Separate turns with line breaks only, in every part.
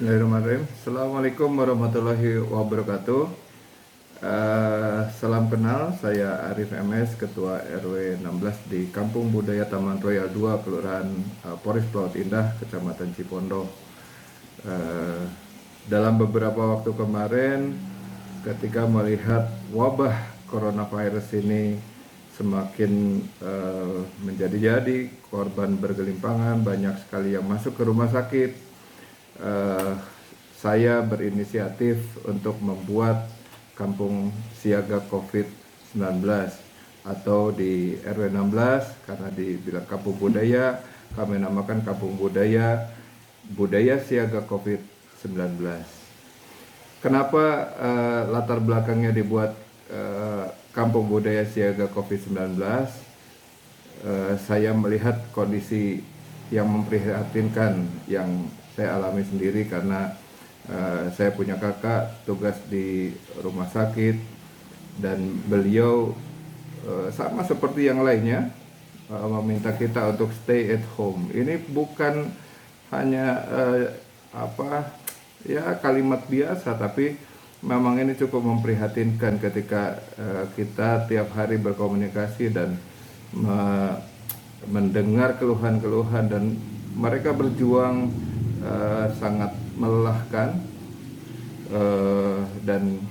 Bismillahirrahmanirrahim. Assalamualaikum warahmatullahi wabarakatuh. Salam kenal, saya Arif MS, Ketua RW 16 di Kampung Budaya Taman Royal 2, Kelurahan Poris Pelaut Indah, Kecamatan Cipondoh. Dalam beberapa waktu kemarin, ketika melihat wabah coronavirus ini semakin menjadi-jadi, korban bergelimpangan, banyak sekali yang masuk ke rumah sakit. Saya berinisiatif untuk membuat kampung siaga COVID-19 atau di RW 16 karena dibilang kampung budaya, kami namakan kampung budaya siaga COVID-19. Kenapa latar belakangnya dibuat kampung budaya siaga COVID-19? Saya melihat kondisi yang memprihatinkan yang saya alami sendiri karena saya punya kakak tugas di rumah sakit dan beliau sama seperti yang lainnya meminta kita untuk stay at home. Ini bukan hanya kalimat biasa, tapi memang ini cukup memprihatinkan ketika kita tiap hari berkomunikasi dan mendengar keluhan-keluhan, dan mereka berjuang sangat melelahkan, dan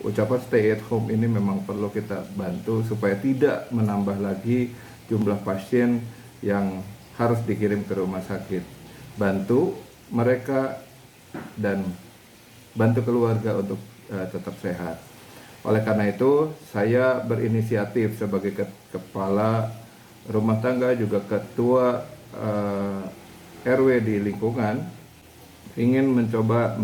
ucapan stay at home ini memang perlu kita bantu supaya tidak menambah lagi jumlah pasien yang harus dikirim ke rumah sakit. Bantu mereka dan bantu keluarga untuk tetap sehat. Oleh karena itu, saya berinisiatif sebagai kepala rumah tangga, juga ketua RW di lingkungan, ingin mencoba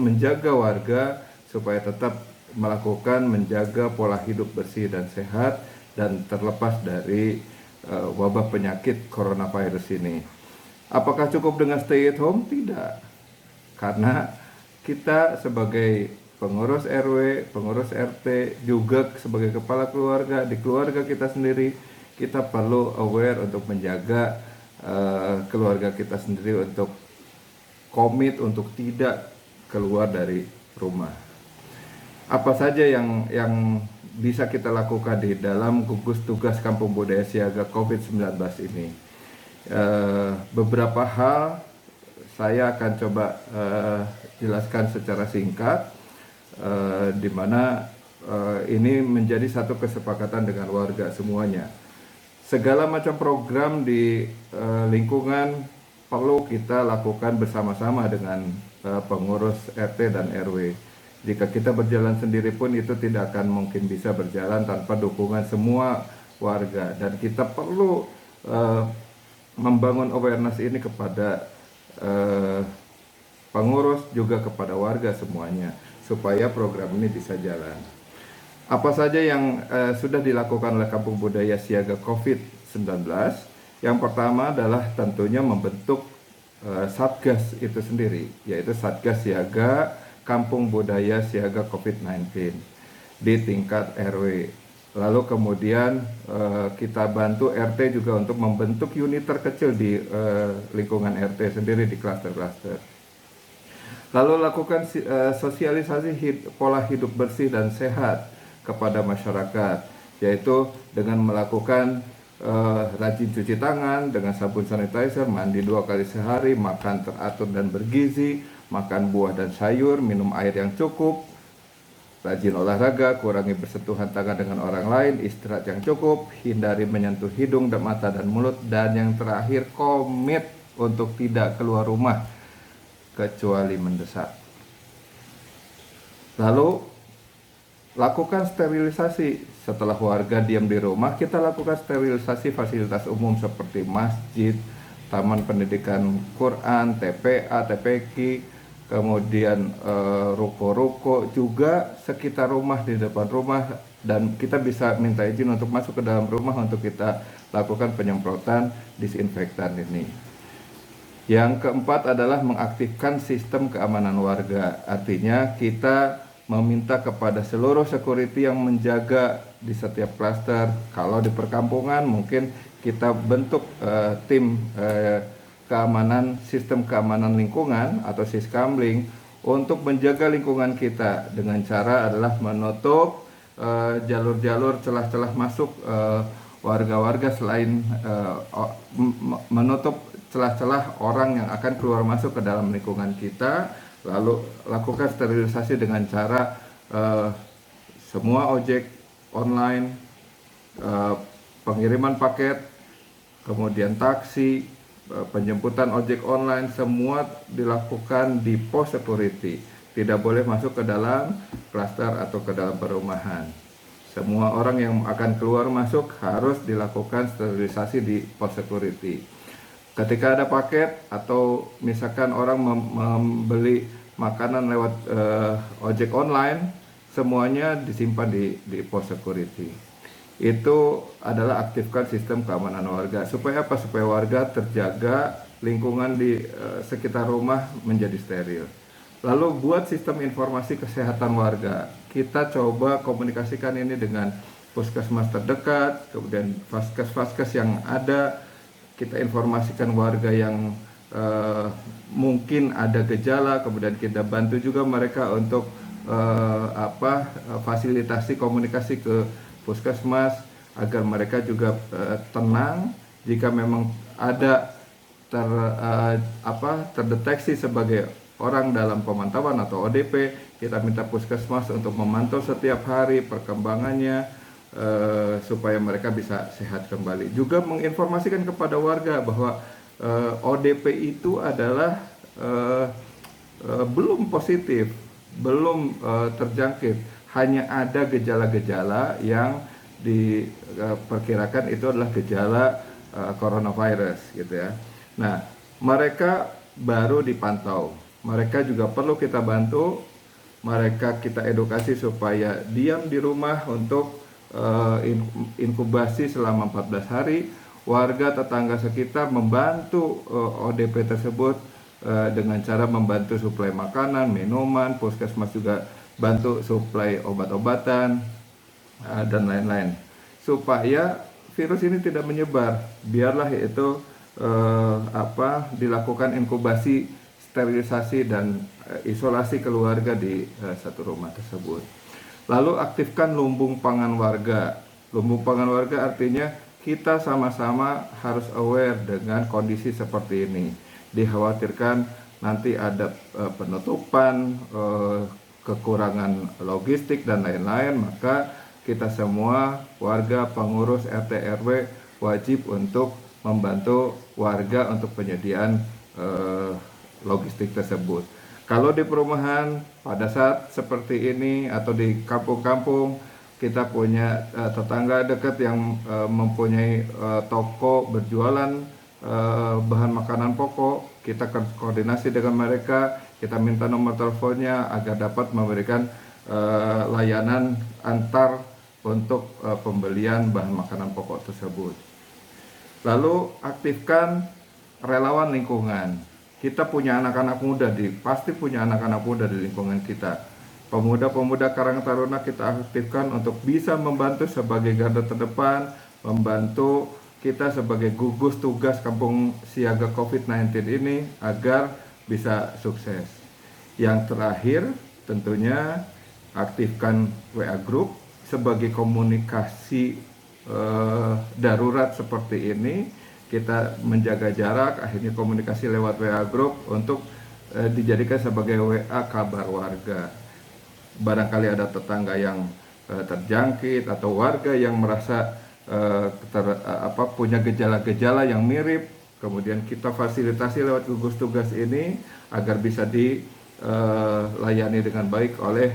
menjaga warga supaya tetap menjaga pola hidup bersih dan sehat dan terlepas dari wabah penyakit coronavirus ini. Apakah cukup dengan stay at home? Tidak. Karena kita sebagai pengurus RW, pengurus RT, juga sebagai kepala keluarga, di keluarga kita sendiri, kita perlu aware untuk menjaga keluarga kita sendiri, untuk komit untuk tidak keluar dari rumah. Apa saja yang bisa kita lakukan di dalam gugus tugas Kampung Budaya Siaga COVID-19 ini? Beberapa hal saya akan coba jelaskan secara singkat, di mana ini menjadi satu kesepakatan dengan warga semuanya. Segala macam program di lingkungan perlu kita lakukan bersama-sama dengan pengurus RT dan RW. Jika kita berjalan sendiri pun itu tidak akan mungkin bisa berjalan tanpa dukungan semua warga. Dan kita perlu membangun awareness ini kepada pengurus, juga kepada warga semuanya, supaya program ini bisa jalan. Apa saja yang sudah dilakukan oleh Kampung Budaya Siaga COVID-19? Yang pertama adalah tentunya membentuk Satgas itu sendiri, yaitu Satgas Siaga Kampung Budaya Siaga COVID-19 di tingkat RW. Lalu kemudian kita bantu RT juga untuk membentuk unit terkecil di lingkungan RT sendiri, di klaster-klaster. Lalu lakukan sosialisasi pola hidup bersih dan sehat kepada masyarakat, yaitu dengan melakukan rajin cuci tangan dengan sabun sanitizer, mandi 2 kali sehari, makan teratur dan bergizi, makan buah dan sayur, minum air yang cukup, rajin olahraga, kurangi bersentuhan tangan dengan orang lain, istirahat yang cukup, hindari menyentuh hidung, mata dan mulut, dan yang terakhir komit untuk tidak keluar rumah kecuali mendesak. Lalu lakukan sterilisasi. Setelah warga diam di rumah, kita lakukan sterilisasi fasilitas umum seperti masjid, taman pendidikan Quran, TPA, TPQ, kemudian ruko-ruko, juga sekitar rumah, di depan rumah, dan kita bisa minta izin untuk masuk ke dalam rumah untuk kita lakukan penyemprotan disinfektan ini. Yang keempat adalah mengaktifkan sistem keamanan warga. Artinya kita meminta kepada seluruh security yang menjaga di setiap klaster. Kalau di perkampungan mungkin kita bentuk tim sistem keamanan lingkungan atau Siskamling untuk menjaga lingkungan kita dengan cara adalah menutup jalur-jalur celah-celah masuk warga-warga selain menutup celah-celah orang yang akan keluar masuk ke dalam lingkungan kita, lalu lakukan sterilisasi dengan cara semua ojek online, pengiriman paket, kemudian taksi, penjemputan ojek online, semua dilakukan di pos security. Tidak boleh masuk ke dalam klaster atau ke dalam perumahan. Semua orang yang akan keluar masuk harus dilakukan sterilisasi di pos security. Ketika ada paket atau misalkan orang membeli makanan lewat ojek online, semuanya disimpan di pos security. Itu adalah aktifkan sistem keamanan warga. Supaya apa? Supaya warga terjaga, lingkungan di sekitar rumah menjadi steril. Lalu buat sistem informasi kesehatan warga. Kita coba komunikasikan ini dengan puskesmas terdekat, kemudian vaskes-vaskes yang ada. Kita informasikan warga yang mungkin ada gejala, kemudian kita bantu juga mereka untuk fasilitasi komunikasi ke puskesmas agar mereka juga tenang jika memang ada terdeteksi sebagai orang dalam pemantauan atau ODP. Kita minta puskesmas untuk memantau setiap hari perkembangannya supaya mereka bisa sehat kembali. Juga menginformasikan kepada warga bahwa ODP itu adalah belum positif, belum terjangkit, hanya ada gejala-gejala yang diperkirakan itu adalah gejala coronavirus gitu ya. Nah, mereka baru dipantau, mereka juga perlu kita bantu, mereka kita edukasi supaya diam di rumah untuk inkubasi selama 14 hari. Warga tetangga sekitar membantu ODP tersebut dengan cara membantu suplai makanan, minuman, puskesmas juga bantu suplai obat-obatan dan lain-lain supaya virus ini tidak menyebar. Biarlah itu dilakukan inkubasi, sterilisasi dan isolasi keluarga di satu rumah tersebut. Lalu aktifkan lumbung pangan warga. Lumbung pangan warga artinya kita sama-sama harus aware dengan kondisi seperti ini. Dikhawatirkan nanti ada penutupan, kekurangan logistik dan lain-lain, maka kita semua warga, pengurus RT RW wajib untuk membantu warga untuk penyediaan logistik tersebut. Kalau di perumahan pada saat seperti ini atau di kampung-kampung kita punya tetangga dekat yang mempunyai toko berjualan bahan makanan pokok, kita koordinasi dengan mereka, kita minta nomor teleponnya agar dapat memberikan layanan antar untuk pembelian bahan makanan pokok tersebut. Lalu aktifkan relawan lingkungan. Kita punya anak-anak muda, pasti punya anak-anak muda di lingkungan kita. Pemuda-pemuda Karang Taruna kita aktifkan untuk bisa membantu sebagai garda terdepan, membantu kita sebagai gugus tugas kampung siaga COVID-19 ini agar bisa sukses. Yang terakhir tentunya aktifkan WA Group sebagai komunikasi darurat seperti ini. Kita menjaga jarak, akhirnya komunikasi lewat WA Group untuk dijadikan sebagai WA kabar warga. Barangkali ada tetangga yang terjangkit atau warga yang merasa punya gejala-gejala yang mirip, kemudian kita fasilitasi lewat gugus tugas ini agar bisa dilayani dengan baik oleh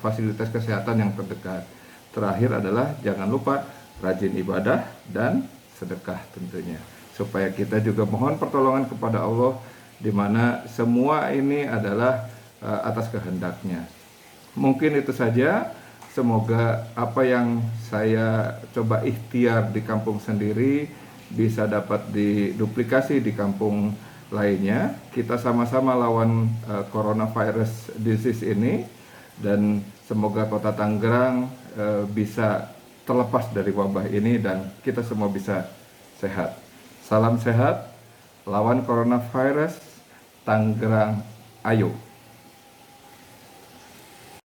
fasilitas kesehatan yang terdekat. Terakhir adalah jangan lupa rajin ibadah dan sedekah tentunya, supaya kita juga mohon pertolongan kepada Allah, di mana semua ini adalah atas kehendaknya. Mungkin itu saja. Semoga apa yang saya coba ikhtiar di kampung sendiri bisa dapat diduplikasi di kampung lainnya. Kita sama-sama lawan coronavirus disease ini, dan semoga Kota Tangerang bisa terlepas dari wabah ini dan kita semua bisa sehat. Salam sehat, lawan coronavirus Tangerang, ayo.